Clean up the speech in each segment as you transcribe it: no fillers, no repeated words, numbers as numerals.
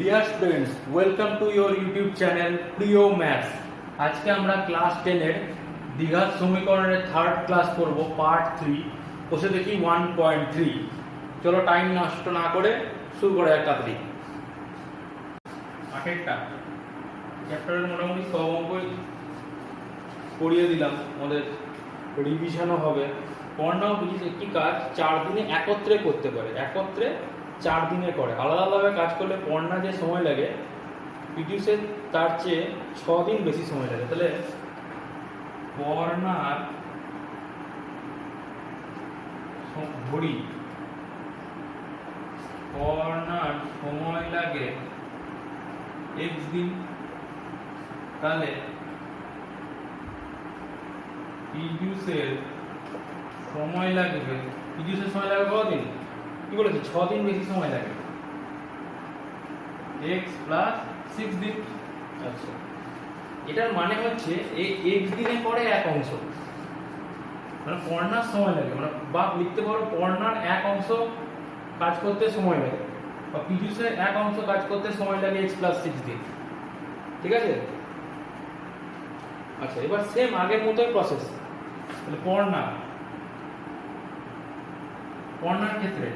Dear students, welcome to your YouTube channel প্রিয় maths. আজকে আমরা ক্লাস 10 এর দ্বিঘাত সমীকরণের থার্ড ক্লাস করব, পার্ট 3। বসে দেখি 1.3। চলো টাইম নষ্ট না করে শুরু করা যাক তাড়াতাড়ি। আগেরটা চ্যাপ্টারের মোটামুটি সব অঙ্কই পড়িয়ে দিলাম, আমাদের রিভিশনও হবে। পড়নাও বুঝিস একটি কাজ 4 দিনে একত্রে করতে পারে, একত্রে 4 দিনে করে। আলাদা আলাদাভাবে কাজ করলে পড়না যে সময় লাগে পিটিউসের তার চেয়ে 6 দিন বেশি সময় লাগে। তাহলে পড়নার ঘড়ি পড়নার সময় লাগে x দিন, তাহলে পিটিউসের সময় লাগবে কতদিন? কি বলেছি? 6 দিন বেশি সময় লাগে, x প্লাস 6 দিন। আচ্ছা, এটার মানে হচ্ছে এই x দিনে পরে এক অংশ, মানে পড়নার সময় লাগে, মানে বা লিখতে পারো পড়নার এক অংশ কাজ করতে সময় লাগে, বা পিটিউসের এক অংশ কাজ করতে সময় লাগে x প্লাস 6 দিন। ঠিক আছে? আচ্ছা, এবার সেম আগের মতোই প্রসেস। তাহলে পড়নার ক্ষেত্রে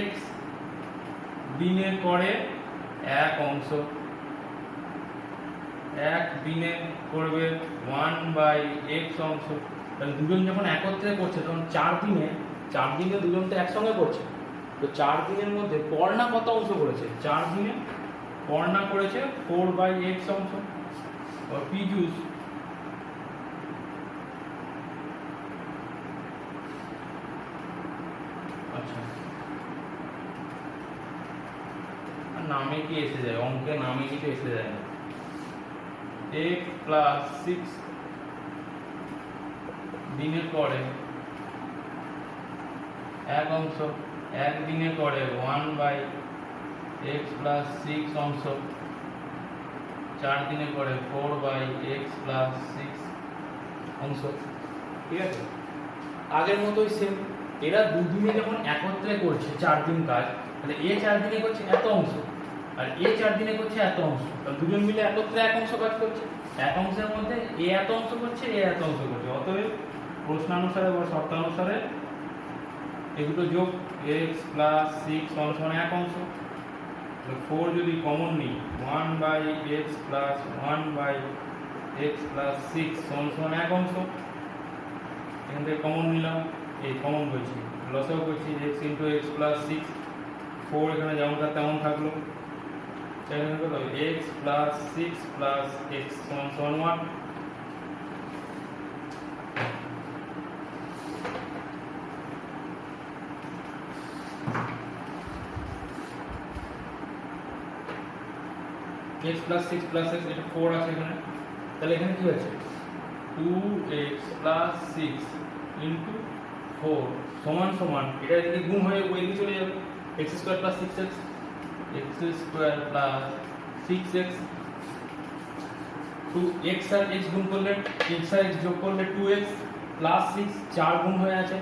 x দিনে করে এক অংশ, এক দিনে করবে 1/x অংশ। তাহলে দুজন যখন একত্রে করছে তখন 4 দিনে দুজন তো একসঙ্গে করছে, তো 4 দিনের মধ্যে পড়না কত অংশ করেছে? 4 দিনে পড়না করেছে 4/x অংশ। আর পিটিউস নামে কি এসে যায়, অঙ্কে নামে কিছু এসে যায় না। x প্লাস 6 দিনে করে এক অংশ, এক দিনে করে 1/x প্লাস 6 অংশ, 4 দিনে করে 4/x প্লাস 6 অংশ। ঠিক আছে? আগের মতোই সেম। এরা দুদিনে যখন একত্রে করছে 4 দিন কাজ, তাহলে এ 4 দিনে করছে এত অংশ, আর এ 4 দিনে করছে এত অংশ। তাহলে দুজন মিলে একত্রে এক অংশ কাজ করছে, এক অংশের মধ্যে এ এত অংশ করছে, এ এত অংশ করছে। অতএব প্রশ্নানুসারে বা শর্তানুসারে এই দুটো যোগ, x প্লাস 6 সমান এক অংশ। 4 যদি কমন নিই, 1/x প্লাস 1/x প্লাস 6 সমান এক অংশ। এখান থেকে কমন নিলাম, এই কমন বলছি, লসও করছি, x ইন্টু x প্লাস 6। 4 এখানে যেমনটা তেমন থাকলো, এখানে কত হবে? x প্লাস 6 প্লাস x সমান 1। x প্লাস 6 প্লাস x, এটা 4 আছে এখানে। তাহলে এখানে কি আছে? 2x প্লাস 6 ইন্টু 4 সমান সমান, এটা এদিকে গুণ হয়ে ওই দিকে চলে যাবে, x square plus 6x, x square plus 6x। 2x আর x গুণ করলে, x আর x যোগ করলে 2x প্লাস 6, 4 গুণ হয়ে আছে,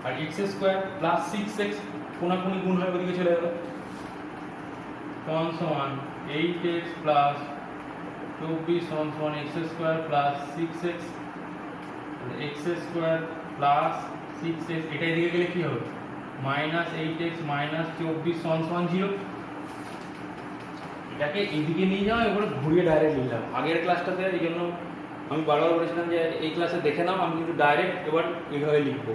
আর x স্কয়ার প্লাস 6x কোনাকুনি গুণ হয়ে ওদিকে চলে যাবে, সমান সমান 8x প্লাস 24 সমান x square plus 6x, x square plus 6x। এটা এদিকে গেলে কি হবে? মাইনাস 8x মাইনাস 24 সমান 0। এটাকে এদিকে নিয়ে যাও, এবারে ঘুরিয়ে ডাইরেক্ট লিখলাম। আগের ক্লাসটাতে এই জন্য আমি বারবার বলেছিলাম যে এই ক্লাসে দেখে নাও, আমি কিন্তু ডাইরেক্ট এবার এইভাবে লিখবো।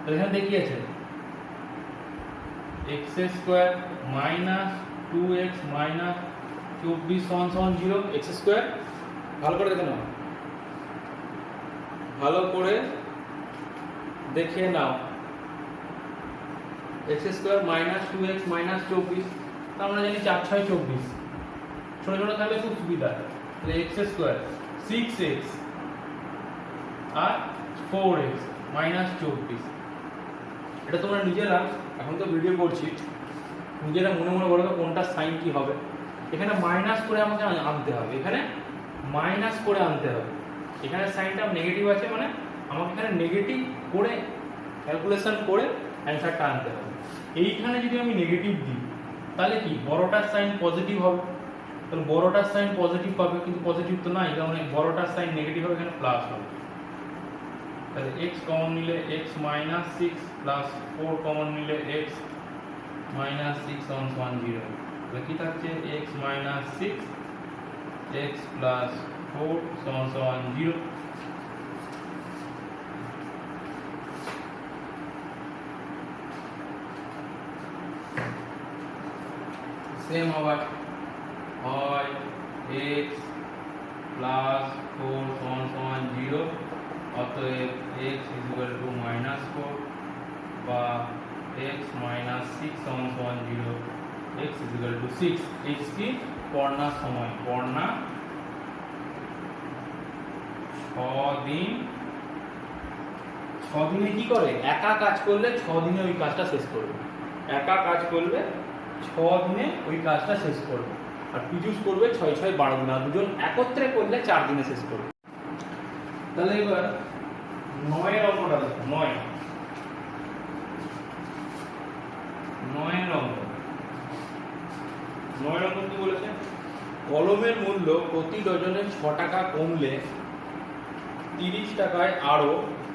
এখানে দেখি আছে x square minus 2x minus 24 সমান 0। x স্কয়ার ভালো করে দেখে নাও, ভালো করে দেখে নাও। x square minus 2x minus 24, তা আমরা জানি 4 6 24, ছোট ছোট থাকলে খুব সুবিধা। তাহলে x স্কয়ার 6x আর 4x মাইনাস 24। এটা তোমরা নিজেরা, এখন তো ভিডিও করছি, নিজেরা মনে মনে বলো কোনটা সাইন কি হবে। এখানে মাইনাস করে আমাকে আনতে হবে, এখানে মাইনাস করে আনতে হবে। এখানে সাইনটা নেগেটিভ আছে, মানে আমাকে এখানে নেগেটিভ করে ক্যালকুলেশন করে অ্যান্সারটা আনতে হবে। এইখানে যদি আমি নেগেটিভ দিই তাহলে কি বড়টার সাইন পজিটিভ হবে, তাহলে বড়টার সাইন পজিটিভ পাবে, কিন্তু পজিটিভ তো নাই, কারণ বড়টার সাইন নেগেটিভ হবে, এখানে প্লাস হবে। তাহলে x কমন নিলে x মাইনাস 6 প্লাস 4 কমন নিলে x মাইনাস 6 সমান 0। তাহলে কি থাকছে x মাইনাস 6 x প্লাস 4 সমান 0। সেম আবার হয় x প্লাস 4 সমান 0, অতএব x মাইনাস 4 বা x মাইনাস 6 সমান 0, x 6। x কি পড়নার সময়, পড়না 6 দিন। 6 দিনে কি করে, একা কাজ করলে 6 দিনে ওই কাজটা শেষ করবে, একা কাজ করলে 6 দিনে ওই কাজটা শেষ করবে। আর পিজুস করবে 6 6 12 দিন, আর দুজন একত্রে করলে 4 দিনে শেষ করবে। তাহলে এবার 9 এর অঙ্কটা দেখো। 9 এর অঙ্ক কি বলেছে, কলমের মূল্য প্রতি ডজনে 6 টাকা কমলে 30 টাকায় আরো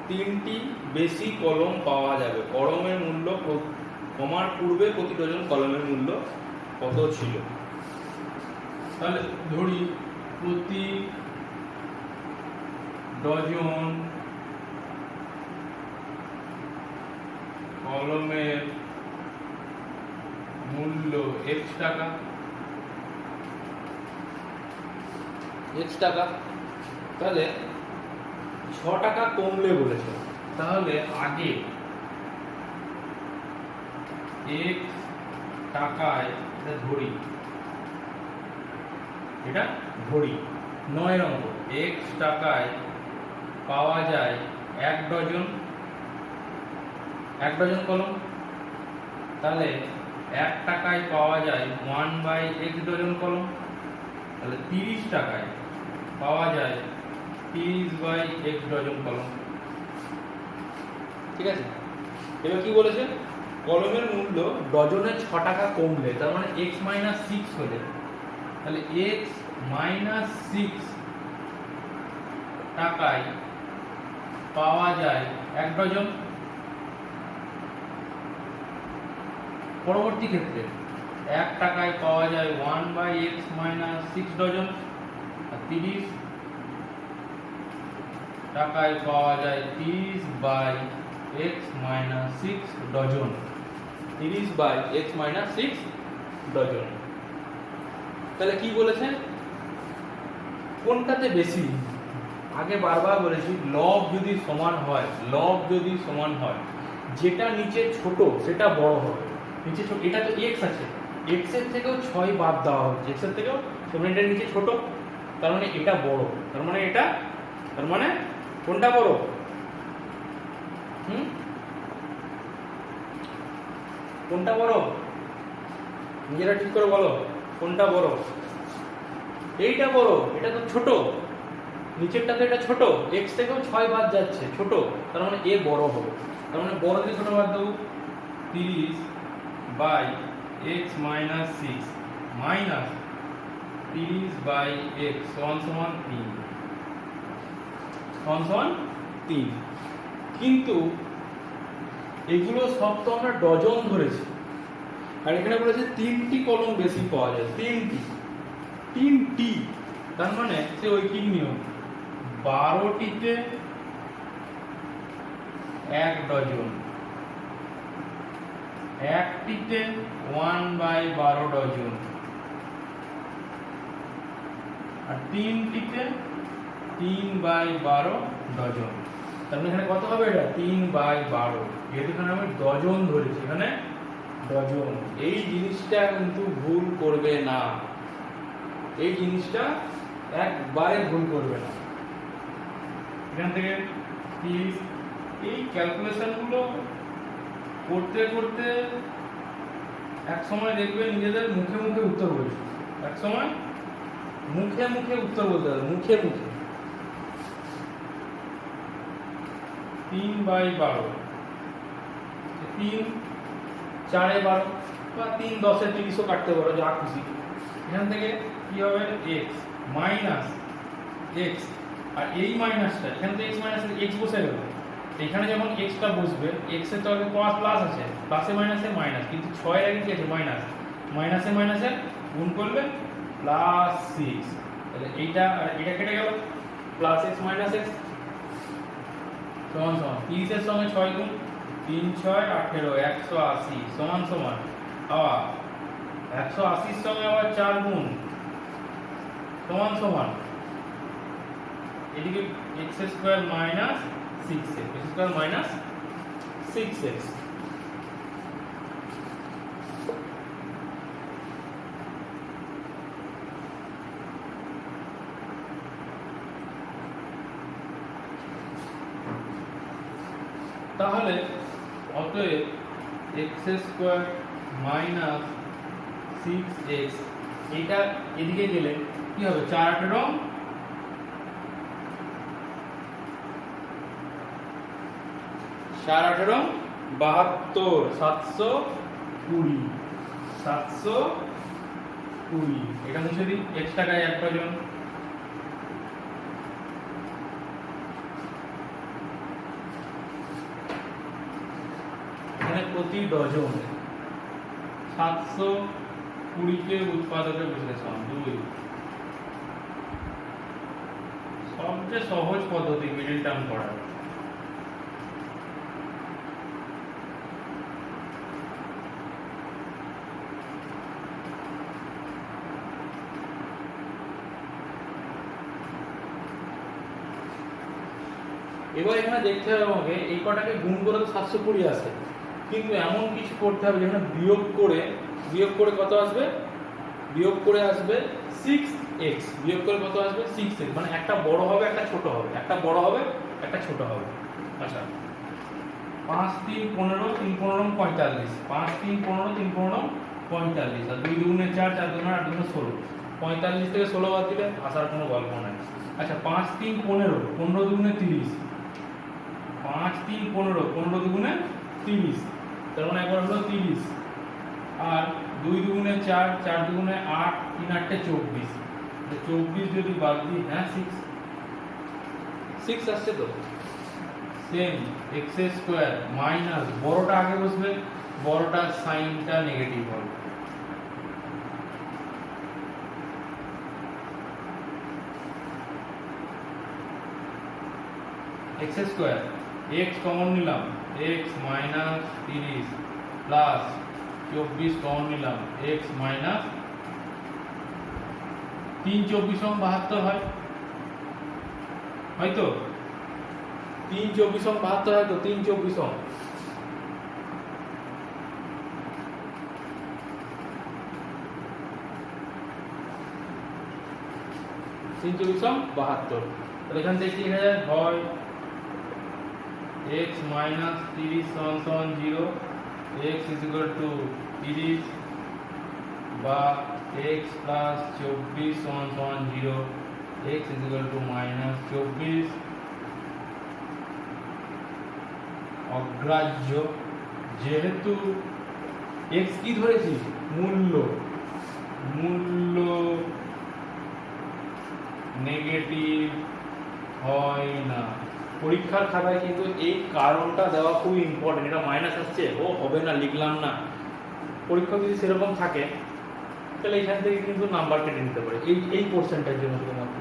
3টি বেশি কলম পাওয়া যাবে। কলমের মূল্য কমার পূর্বে প্রতি ডজন কলমের মূল্য কত ছিল? তাহলে ধরি প্রতি ডজন কলমের মূল্য x টাকা, তাহলে 6 টাকা কমলে বলেছে, তাহলে আগে x টাকায় ধরি, এটা ধরি 9 এর অঙ্ক, x টাকায় পাওয়া যায় 1 ডজন কলম, তাহলে 1 টাকায় পাওয়া যায় 1/x ডজন কলম, তাহলে 30 টাকায় পাওয়া যায় 30/x ডজন কলম। ঠিক আছে, এবার কি বলেছে, কলমের মূল্য ডজনে 6 টাকা কমলে, তার মানে x মাইনাস 6 হলে, তাহলে x মাইনাস 6 টাকায় পাওয়া যায় 1 ডজন। পরবর্তী ক্ষেত্রে 1 টাকায় পাওয়া যায় 1/x মাইনাস 6 ডজন, আর 30 টাকায় পাওয়া যায় 30/x minus 6 dozen, 30/x minus 6 dozen. তাহলে কি বলেছে, কোনটাতে বেশি? আগে বারবার বলেছি লব যদি সমান হয়, যেটা নিচে ছোট সেটা বড় হবে। নিচে ছোট, এটা তো x আছে, x এর থেকেও 6 বাদ দেওয়া হচ্ছে, x এর থেকেও, তার এটা নিচে ছোট, তার মানে এটা বড়, তার মানে কোনটা বড়? কোনটা বড়? নিজেরা ঠিক করে বলো, কোনটা বড়? এইটা বড়, এটা তো ছোট, নিচেরটা তো এটা ছোট, x থেকেও 6 বাদ যাচ্ছে, ছোট, তার মানে এ বড় হবে। তার মানে বড় থেকে ছোট বাদ দেবো, 30/x মাইনাস 6 মাইনাস 30/x সমান 3। কিন্তু এগুলো সব তো আমরা ডজন ধরেছি, আর এখানে বলেছে 3টি কলম বেশি পাওয়া যায়, 3টি, তার মানে সে ঐকিক নিয়ম, 12টিতে 1 ডজন, 1টিতে 1/12 ডজন, আর 3টিতে 3/12 ডজন। তার মানে এখানে কত হবে, এটা 3/12, যেহেতু এখানে আমি ডজন ধরেছি, এখানে ডজন। এই জিনিসটা কিন্তু ভুল করবে না, এই জিনিসটা একবারে ভুল করবে না। এখান থেকে এই ক্যালকুলেশনগুলো করতে করতে এক সময় দেখবে নিজেদের মুখে মুখে উত্তর বলছে, এক সময় মুখে মুখে উত্তর বলতে হবে, মুখে মুখে। 3/12 3 4 এ 12 বা 3 10 এ 30ও কাটতে পারো, যা খুশি। এখান থেকে কি হবে x মাইনাস x, আর এই মাইনাসটা এখান থেকে x মাইনাস x বসে গেল, এখানে যেমন x টা বসবে, x এর তো আগে প্লাস আছে, প্লাসে মাইনাসে মাইনাস, কিন্তু 6 এর আগে কি আছে মাইনাস, মাইনাসে মাইনাসে গুণ করলে প্লাস 6, তাহলে এইটা আর এটা কেটে গেল, প্লাস x মাইনাস x সমান সমান 30 এর সঙ্গে 6 গুণ 3 6 18 180 সমান সমান আবার 180 এর সঙ্গে আবার 4 গুণ সমান সমান এদিকে x square minus 6x, x square minus 6x। তাহলে অতএব x স্কয়ার মাইনাস 6x, এটা এদিকে গেলে কি হবে, 4 18 4 18 72 720, এটা মুছে দিই, x টাকায় 1 ডজন, এখানে প্রতি ডজন 720 কে উৎপাদকের বিশ্লেষণ 2, সবচেয়ে সহজ পদ্ধতি মিডল টার্ম করার। এবার এখানে দেখতে হবে আমাকে এই কটাকে গুণ করে তো 720 আসে, কিন্তু এমন কিছু করতে হবে যেখানে বিয়োগ করে কত আসবে, বিয়োগ করে আসবে 6x, বিয়োগ করে কত আসবে 6x, মানে একটা বড় হবে একটা ছোট হবে, একটা বড় হবে একটা ছোট হবে। আচ্ছা 5 3 15 3 15 45, 5 3 15 3 15 45, আর 2 দুগুণে 4 4 দুগুণে 8 দুগুণে 16, 45 থেকে 16 বাদ দিলে আসার কোনো গল্প নাই। আচ্ছা 5 3 15 15 দুগুণে 30, 5 3 15 15 দুগুণে 30, তার মানে একবার হলো 30, আর 2 দুগুণে 4 4 দুগুণে 8 3 8 24, 24 যদি বাদ দিই, হ্যাঁ 6 আসছে তো। সেম x স্কয়ার মাইনাস বড়টা আগে বসবে, বড়টার সাইনটা নেগেটিভ হবে, x স্কয়ার x কমন নিলাম, x মাইনাস 30 প্লাস 24 কমন নিলাম, x মাইনাস 3 24 72 হয়, হয়তো 3 24 72 হয় তো, 3 24 72, তাহলে এখান থেকে কি লেখা যায়, হয় x মাইনাস 30 সমান সমান 0, x ইজ ইকুয়াল টু 30, বা x প্লাস 24 সমান সমান 0, x is equal to minus 24, অগ্রাহ্য, যেহেতু x কি ধরেছি, মূল্য নেগেটিভ হয় না। পরীক্ষার খাতায় কিন্তু এই কারণটা দেওয়া খুবই ইম্পর্টেন্ট, এটা মাইনাস আসছে ও হবে না লিখলাম না, পরীক্ষা যদি সেরকম থাকে তাহলে এখান থেকে কিন্তু নাম্বার কেটে নিতে পারে, এই পোর্শনটার জন্য শুধুমাত্র,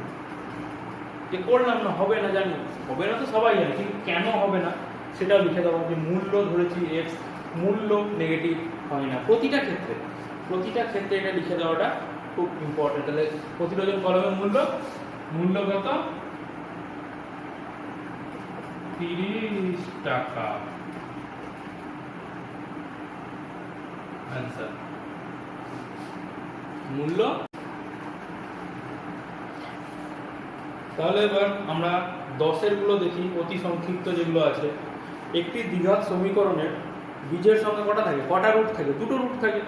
যে করলাম না হবে না, জানি হবে না তো সবাই জানে, কিন্তু কেন হবে না সেটাও লিখে দেওয়া, যে মূল্য ধরেছি x, মূল্য নেগেটিভ হয় না প্রতিটা ক্ষেত্রে এটা লিখে দেওয়াটা খুব ইম্পর্টেন্ট। তাহলে প্রতি ডজন কলমের মূল্য কত, 30 টাকা, आंसर মূল্য। তাহলে এবার আমরা 10 এর গুলো দেখি, অতি সংক্ষিপ্ত যেগুলো আছে। একটি দ্বিঘাত সমীকরণের বীজের সংখ্যা কটা থাকে, কটা রুট থাকে, দুটো রুট থাকে,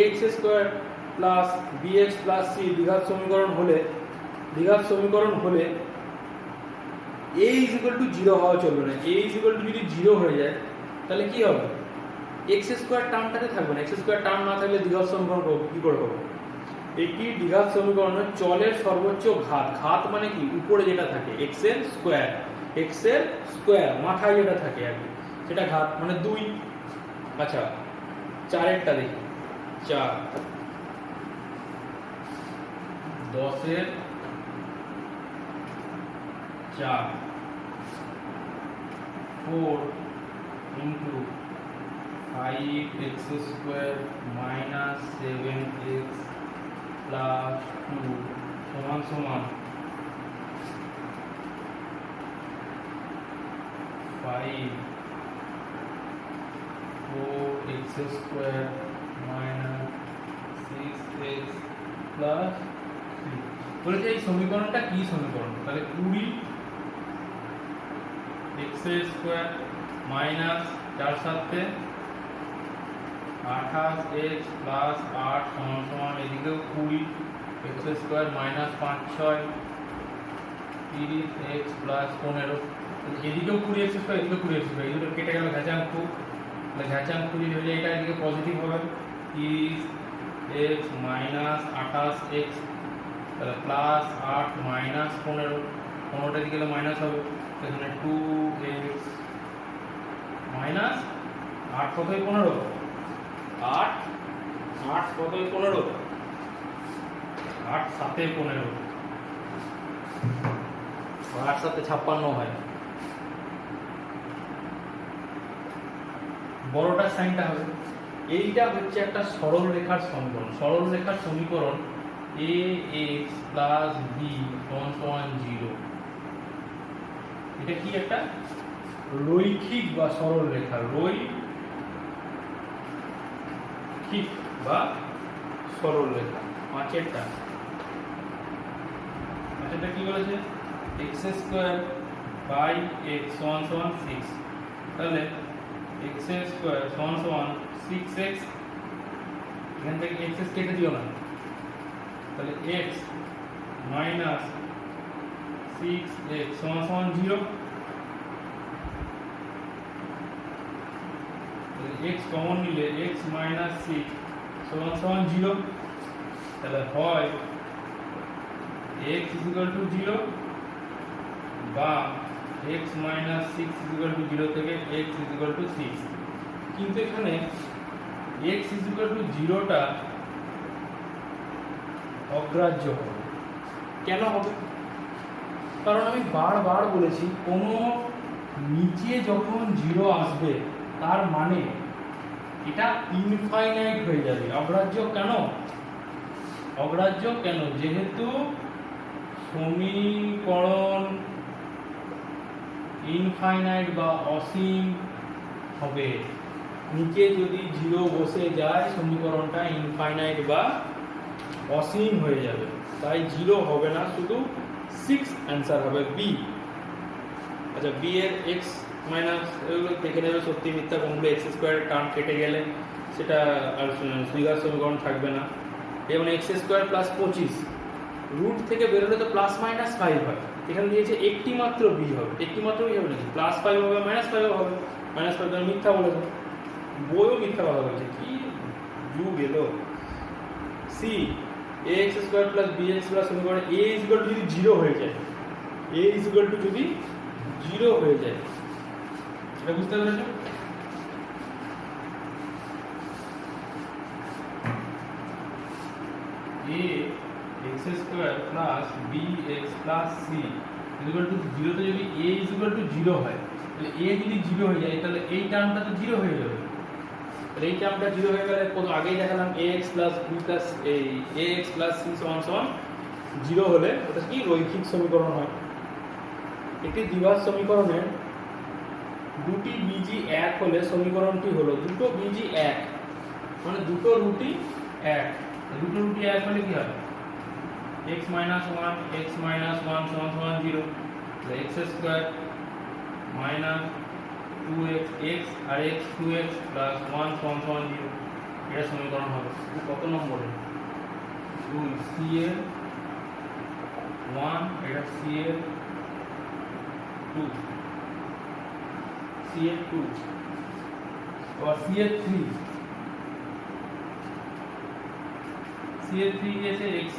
ax square plus bx plus c দ্বিঘাত সমীকরণ হলে a ইজ ইকুয়াল টু 0 হওয়া চলবে না, a ইজ ইকুয়াল টু যদি 0 হয়ে যায় তাহলে কি হবে, এক্স স্কোয়ার টার্মটাতে থাকবে না। এক্স স্কোয়ার টার্ম না থাকলে দ্বিঘাত সমীকরণ কি করে হবে? একটি দ্বিঘাত সমীকরণের চলের সর্বোচ্চ ঘাত, ঘাত মানে কি উপরে যেটা থাকে এক্স এর স্কোয়ার মাথায় যেটা থাকে আর কি, সেটা ঘাত মানে 2। আচ্ছা 4এরটা দেখি, 4 10 4 4 into 5x square minus 7x plus 2 সমান সমান 5 4x square minus 6x plus 3। বলেছে এই সমীকরণটা কি সমীকরণ? তাহলে 20 x square minus 4 7 28x plus 8 সমান সমান এদিকেও 20 x square minus 5 6 30x plus 15, এদিকেও 20x স্কয়ার এদিকেও 20x স্কয়ার, এই দুটো কেটে গেল ঘাচাঙ্ক, তাহলে ঘাচাঙ্ক যদি হয়ে যায় এটা এদিকে পজিটিভ হবে 30x মাইনাস 28x, তাহলে প্লাস 8 মাইনাস 15, 15টা দিকে গেলে মাইনাস হবে, এখানে 2x মাইনাস 8 কতই 15, 8 কতই 15, 8 7 15, 8 7 56 হয়। বড়টার সাইনটা হবে, এইটা হচ্ছে একটা সরল রেখার সমীকরণ। সরল রেখার সমীকরণ ax প্লাস b সমান 0। এটা কি একটা রৈখিক বা সরল রেখা, রৈখিক বা সরল রেখা। পাঁচেরটা কি বলেছে? x স্কয়ার বাই x সমান সমান 6, তাহলে x স্কয়ার সমান সমান 6x, এখান থেকে x কেটে দিও না, তাহলে x মাইনাস 6x সমান সমান 0, x কমন নিলে x মাইনাস 6 সমান সমান 0, তাহলে হয় x ইকুয়াল টু 0 বা x মাইনাস 6 ইকুয়াল টু 0 থেকে x ইকুয়াল টু 6। কিন্তু এখানে x ইকুয়াল টু 0টা অগ্রাহ্য হবে। কেন হবে? কারণ আমি বারবার বলেছি কোনো নিচে যখন 0 আসবে তার মানে এটা ইনফাইনাইট হয়ে যাবে। অগ্রাহ্য কেন? অগ্রাহ্য কেন? যেহেতু সমীকরণ ইনফাইনাইট বা অসীম হবে, নিচে যদি 0 বসে যায় সমীকরণটা ইনফাইনাইট বা অসীম হয়ে যাবে, তাই 0 হবে না, শুধু 6 অ্যান্সার হবে বি। আচ্ছা বি এর x মাইনাস এগুলো দেখে নেবে সত্যি মিথ্যা কোনগুলো, x স্কয়ারের টার্ম কেটে গেলে সেটা আর দ্বিঘাত সমীকরণ থাকবে না। যেমন x স্কয়ার প্লাস 25 রুট থেকে বেরোলে তো প্লাস মাইনাস 5 হয়, এখানে দিয়েছে একটি মাত্র বি হবে, একটি মাত্র বি হবে নাকি প্লাস 5 হবে মাইনাস 5 হবে, মাইনাস 5 মিথ্যা বলেছে, বইও মিথ্যা কথা বলছে, কি যুগ এলো। সি ax square plus bx plus সমীকরণ a ইকুয়াল টু যদি 0 হয়ে যায়, a ইকুয়াল টু যদি 0 হয়ে যায়, এটা বুঝতে পেরেছো? a x square plus bx plus c equal to 0 তে যদি a ইকুয়াল টু 0 হয়, তাহলে a যদি 0 হয়ে যায় তাহলে এই টার্মটা তো 0 হয়ে যাবে। তাহলে এই টার্মটা 0 হয়ে গেলে কত আগেই দেখালাম ax প্লাস b প্লাস এই ax প্লাস c সমান সমান 0 হলে ওটা কি রৈখিক সমীকরণ হয়। একটি দ্বিঘাত সমীকরণের দুটি বীজই এক হলে সমীকরণটি হলো দুটো বীজই এক, মানে দুটো রুটই এক। দুটো রুটই এক হলে কি হবে? x মাইনাস 1 x মাইনাস 1 সমান সমান 0, তাহলে x square minus 2x x আর x 2x প্লাস 1 সমান সমান 0, এটা সমীকরণ হবে। কত নম্বরে? 2 c এর 1, এটা c এর 2, c এর 2। और CH3 আছে x²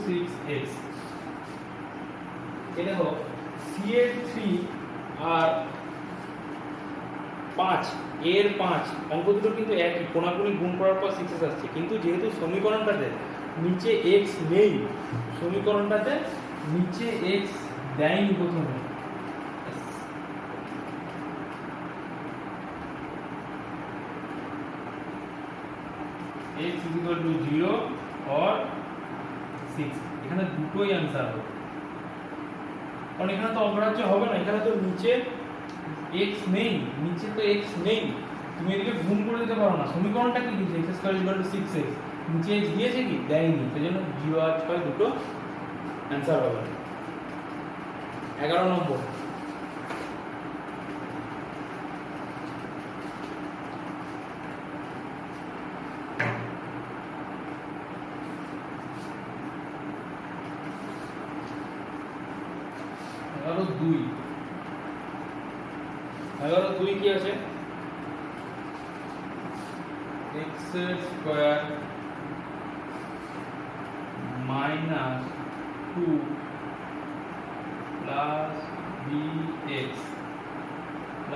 6x। এই দেখো CH3 আর 5 এর 5 অঙ্ক দুটো কিন্তু একই, কোণাকুণি গুণ করার পর 6s আসছে, কিন্তু যেহেতু সমীকরণটাতে নিচে x নেই, সমীকরণটাতে নিচে x দেয়নি প্রথমে, x = 0 और 6, এখানে দুটোই অ্যানসার হবে। কারণ এখানে তো অগ্রাহ্য হবে না, এখানে তো নিচে x নেই, নিচে তো x নেই, তুমি এদিকে গুণ করে দিতে পারো না। সমীকরণটা কি দিয়েছে x² 6x, নিচে x দিয়েছে কি দেয়নি, সেজন্য 0 আর 6 দুটো অ্যানসার হবে। 11 নম্বর, এগারো দুই কি আছে, x² - 2 + bx +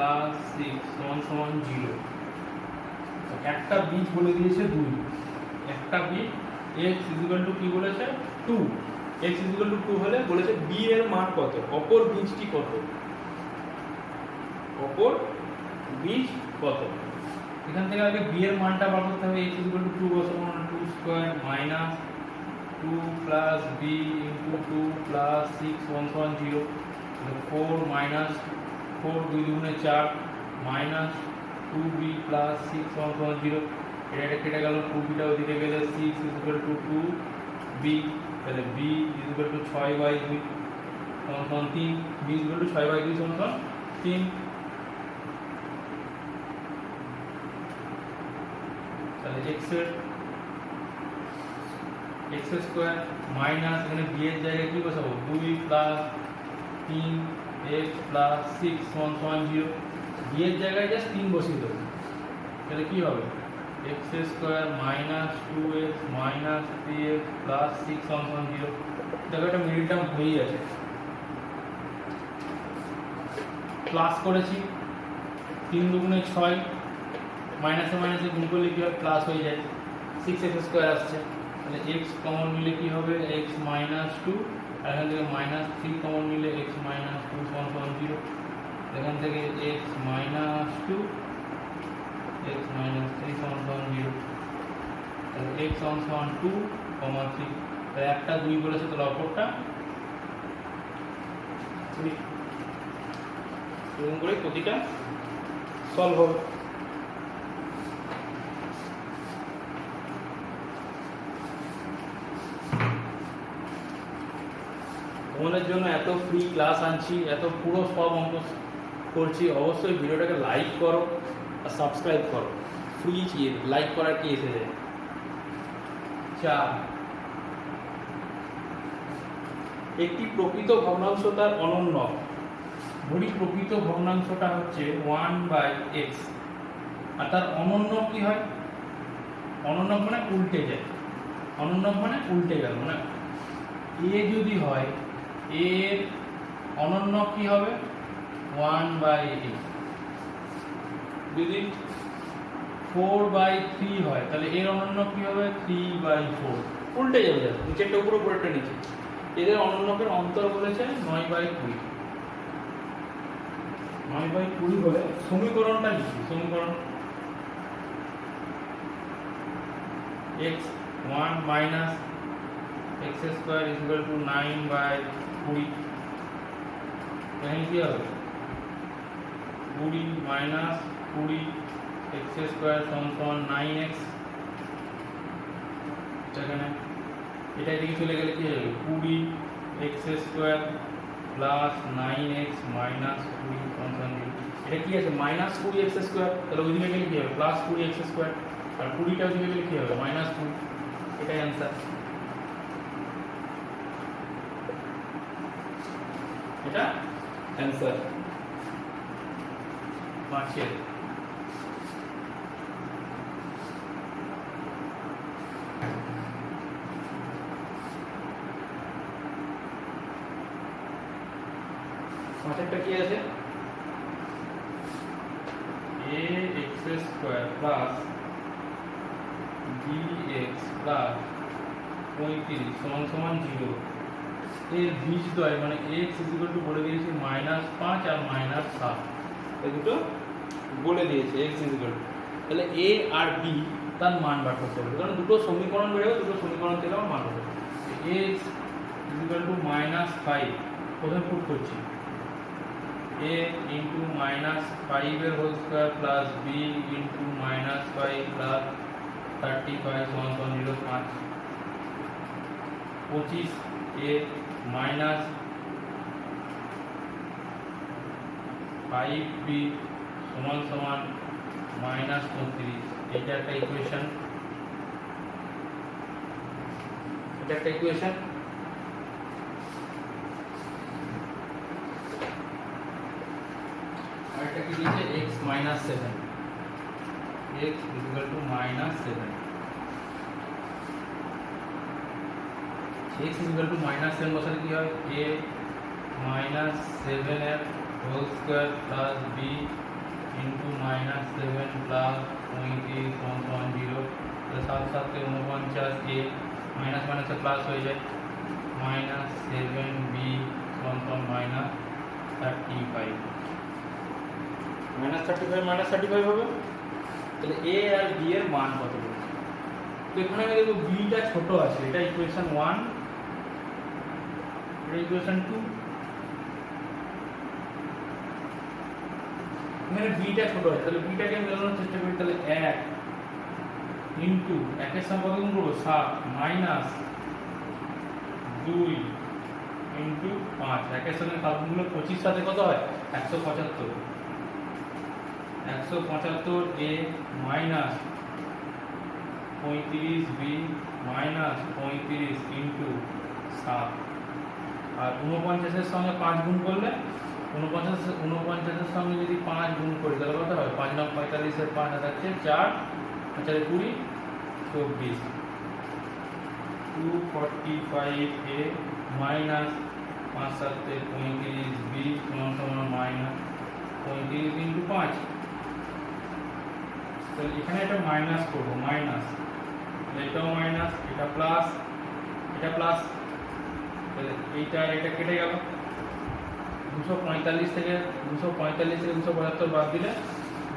6 = 0। একটা বীজ বলে দিয়েছে 2, একটা বীজ x = কি বলেছে 2, x = 2 হলে বলেছে b এর মান কত, অপর বীজটি কত, অপর বীজ কত। এখান থেকে আগে b এর মানটা বার করতে হবে। x = 2 বসাবো, 2² - 2 + b * 2 + 6 = 0। 4 - 4 2 দুগুণে 4 - 2b + 6 = 0। এটা কেটে গেল, 2b টা ওদিকে গেলে 6 = 2b, তাহলে b = 6/2 = 3, b = 6/2 = 3। তাহলে x² মাইনাস, এখানে b এর জায়গায় কি বসাবো, 2 + 3x + 6 = 0। b এর জায়গায় জাস্ট 3 বসিয়ে দেবো, তাহলে কি হবে x² - 2x - 3x + 6 = 0। দেখো এটা মিডল টার্ম হয়েই আছে, প্লাস করেছি, 3 দুগুণে 6, মাইনাসে মাইনাসে গুণ করলে কি হয় প্লাস হয়ে যায়, 6x² আসছে, তাহলে x কমন নিলে কি হবে x - 2, আর এখান থেকে -3 কমন নিলে x - 2 = 0। এখান থেকে x - 2 x - 3 = 0, তাহলে x = 2, 3, তাহলে একটা 2 বলেছে, তাহলে অপরটা 3। এরকম করে প্রতিটা সলভ হবে। তোমাদের জন্য এত ফ্রি ক্লাস আনছি, এত পুরো সব অঙ্ক করছি, অবশ্যই ভিডিওটাকে লাইক করো আর সাবস্ক্রাইব করো। ফ্রি লাইক করার কি এসে যায়। 4, একটি প্রকৃত ভগ্নাংশ তার অনন্য, ধরি প্রকৃত ভগ্নাংশটা হচ্ছে 1/x, আর তার অনন্য কি হয়, অনন্য মানে উল্টে যায়, অনন্য মানে উল্টে গেল, মানে a যদি হয়, a এর অনন্য কি হবে 1/x, যদি 4/3 হয় তাহলে এর অনন্য কি হবে 3/4, উল্টে যাবে, নিচেরটা উপরে উপরেরটা নিচে। এদের অনন্যকের অন্তর বলেছে 9/20, 9/20 হলে সমীকরণটা লিখি, সমীকরণ x1 minus x² = 9/20, এখানে কি হবে 20 minus 20 x² = 9x, এখানে এটা এদিকে চলে গেলে কি হবে 20 x² + 9x - 20 = 0। এটা কি আছে -20 x², তাহলে ওইদিকে গেলে কি হবে +20 x², আর 20টা ওইদিকে গেলে কি হবে -20, এটাই অ্যানসার। এটা অ্যানসার 5-এর। পাঁচেরটা কি আছে a x square plus b x plus 35 সমান সমান 0 এর বীজদ্বয় মানে x বলে দিয়েছি -5 আর -7 এই দুটো বলে দিয়েছে x তাহলে a আর b তার মান বার করতে হবে কারণ দুটো সমীকরণ বেরোবে দুটো সমীকরণ থেকে আমার মান হবে x -5 প্রথমে পুট করছি a into -5 এর whole square plus b into -5 plus 35 সমান 0 5 25 a minus 5b সমান সমান -35 এটা একটা ইকুয়েশন আরেকটা কি দিয়েছে x - 7 x equal to -7 x equal to -7 বসালে কি হয় a -7 এর whole square plus b into -7 প্লাস 35 সমান 0 তাহলে 7 7 কে 49 a মাইনাস মাইনাসে প্লাস হয়ে যায় -7b সমান -35 -35 হবে তাহলে a আর b এর মান কত হবে তো এখানে আমি দেখব b টা ছোট আছে এটা ইকুয়েশন 1 এটা ইকুয়েশন 2 এখানে b টা ছোট আছে তাহলে b টাকে মেলানোর চেষ্টা করি তাহলে 1 ইনটু 1 এর সঙ্গে কত গুণ করব 7 মাইনাস 2 ইনটু 5 1 এর সঙ্গে 7 গুণ করলে 25 সাথে কত হয় 175 175 a minus 35 b minus 35 into 7 আর 49 এর সঙ্গে 5 গুণ করলে 49 এর সঙ্গে যদি 5 গুণ করি তাহলে কত হয় 5 9 45 এর 5 আছে 4 4 20 24 245 a মাইনাস 5 7 35 b সমান সমান মাইনাস 35 ইনটু 5 তাহলে এখানে এটা মাইনাস করব মাইনাস এটাও মাইনাস এটা প্লাস তাহলে এটা কেটে গেল 245 থেকে 275 বাদ দিলে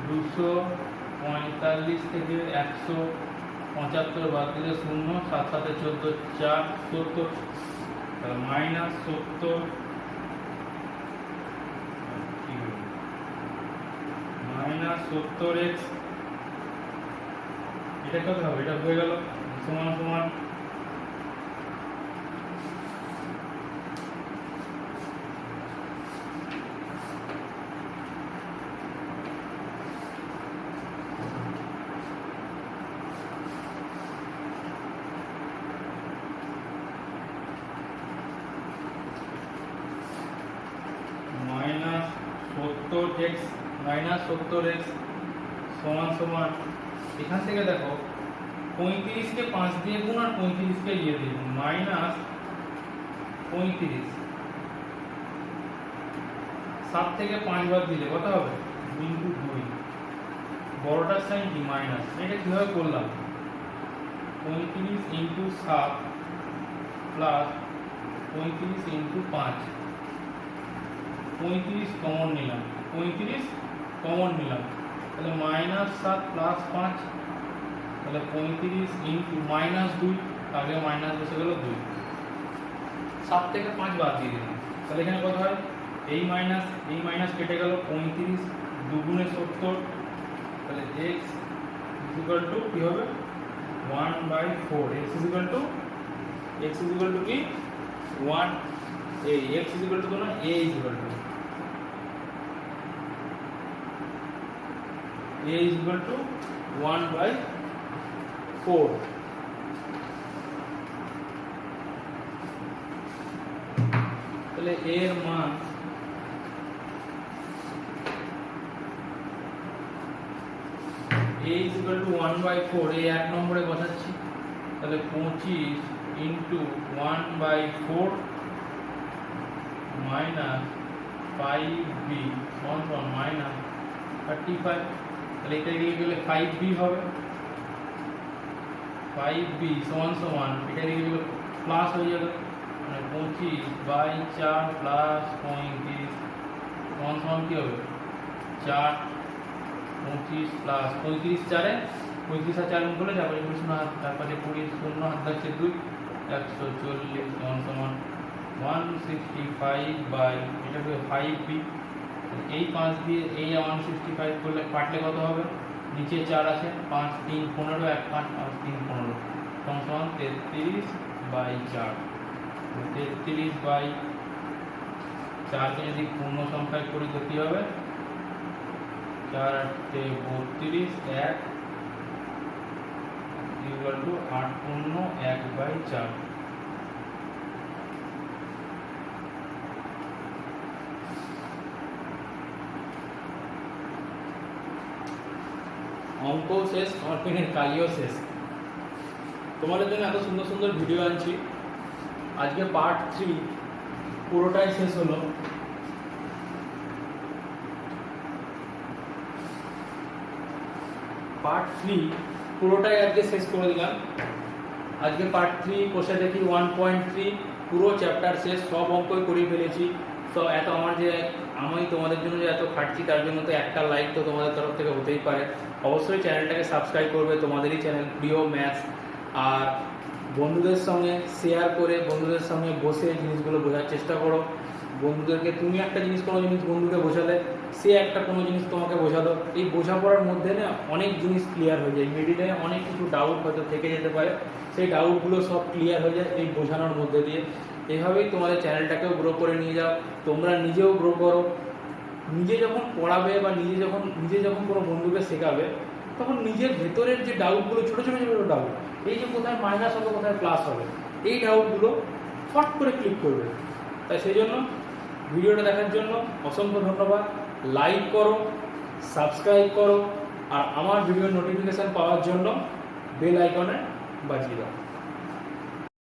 245 থেকে 175 বাদ দিলে 0 7 7 14 4 70 তাহলে মাইনাস 70 মাইনাস 70x এটা কত হবে এটা হয়ে গেল সমান সমান -70x সমান সমান এখান থেকে দেখো 35 কে 5 দিয়ে গুণ আর 35 কে দিয়ে গুণ মাইনাস 35 7 থেকে 5 বাদ দিলে কত হবে 2 ইনটু 2 বড়টার সাইন কি মাইনাস এটা কিভাবে করলাম 35 ইনটু 7 প্লাস 35 ইনটু 5 35 কমন নিলাম তাহলে -7 প্লাস 5 তাহলে 35 ইনটু -2 আগে মাইনাস বসে গেল 2 7 থেকে 5 বাদ দিয়ে দিলাম তাহলে এখানে কত হয় এই মাইনাস কেটে গেল 35 দুগুণে 70 তাহলে x কি হবে 1/4 x কি 1 x তো না a is equal to 1/4 তাহলে a এর মান a is equal to 1/4 এই এক নম্বরে বসাচ্ছি তাহলে 25 ইনটু 1/4 মাইনাস 5b সমান সমান মাইনাস 35, তাহলে এটা এদিকে গেলে 5b হবে, 5b সমান সমান এটা এদিকে গেলে প্লাস হয়ে যাবে, মানে 25/4 প্লাস 35 সমান সমান কি হবে 4, 25 প্লাস 35 4 35 আর 4 গুণ করলে তারপরে 20 না তারপরে 20 শূন্য হাত যাচ্ছে 2 140 সমান সমান 165 বাই এটা হবে 5b, এই 5 দিয়ে এই 165 করলে কাটলে কত হবে, নিচে 4 আছে 5 3 15 1 5 5 3 15 সমান সমান 33/4, 33/4 কে যদি পূর্ণ সংখ্যায় করি তো কি হবে 4 8 32 1 ইকুয়াল টু 8 পূর্ণ 1/4। অঙ্ক শেষ, আমার পেনের কালিও শেষ। তোমাদের জন্য এত সুন্দর সুন্দর ভিডিও আনছি, আজকে পার্ট 3 পুরোটাই শেষ হলো। পার্ট 3 পুরোটাই আজকে শেষ করে দিলাম। আজকে পার্ট 3 কষে দেখি 1.3 পুরো চ্যাপ্টার শেষ, সব অঙ্কই করে ফেলেছি। তো এত আমি তোমাদের জন্য যে এত খাটছি তার জন্য তো একটা লাইক তো তোমাদের তরফ থেকে হতেই পারে। অবশ্যই চ্যানেলটাকে সাবস্ক্রাইব করবে, তোমাদেরই চ্যানেল প্রিয় ম্যাথস, আর বন্ধুদের সঙ্গে শেয়ার করে বন্ধুদের সঙ্গে বসে জিনিসগুলো বোঝার চেষ্টা করো। বন্ধুদেরকে তুমি একটা জিনিস কোনো জিনিস বন্ধুকে বোঝালে সে একটা কোনো জিনিস তোমাকে বোঝালো, এই বোঝাপড়ার মধ্যে না অনেক জিনিস ক্লিয়ার হয়ে যায়, মিডিলে অনেক কিছু ডাউট হয়তো থেকে যেতে পারে, সেই ডাউটগুলো সব ক্লিয়ার হয়ে যায় এই বোঝানোর মধ্যে দিয়ে। এভাবেই তোমাদের চ্যানেলটাকেও গ্রো করে নিয়ে যাও, তোমরা নিজেও গ্রো করো। নিজে যখন পড়াবে বা নিজে যখন কোনো বন্ধুকে শেখাবে তখন নিজের ভেতরের যে ডাউটগুলো ছোটো ছোটো ছোটো ডাউট, এই যে কোথায় মাইনাস হবে কোথায় প্লাস হবে, এই ডাউটগুলো ফট করে ক্লিক করবে। তাই সেই জন্য ভিডিওটা দেখার জন্য অসংখ্য ধন্যবাদ। লাইক করো, সাবস্ক্রাইব করো, আর আমার ভিডিওর নোটিফিকেশান পাওয়ার জন্য বেল আইকনে বাজিয়ে দাও।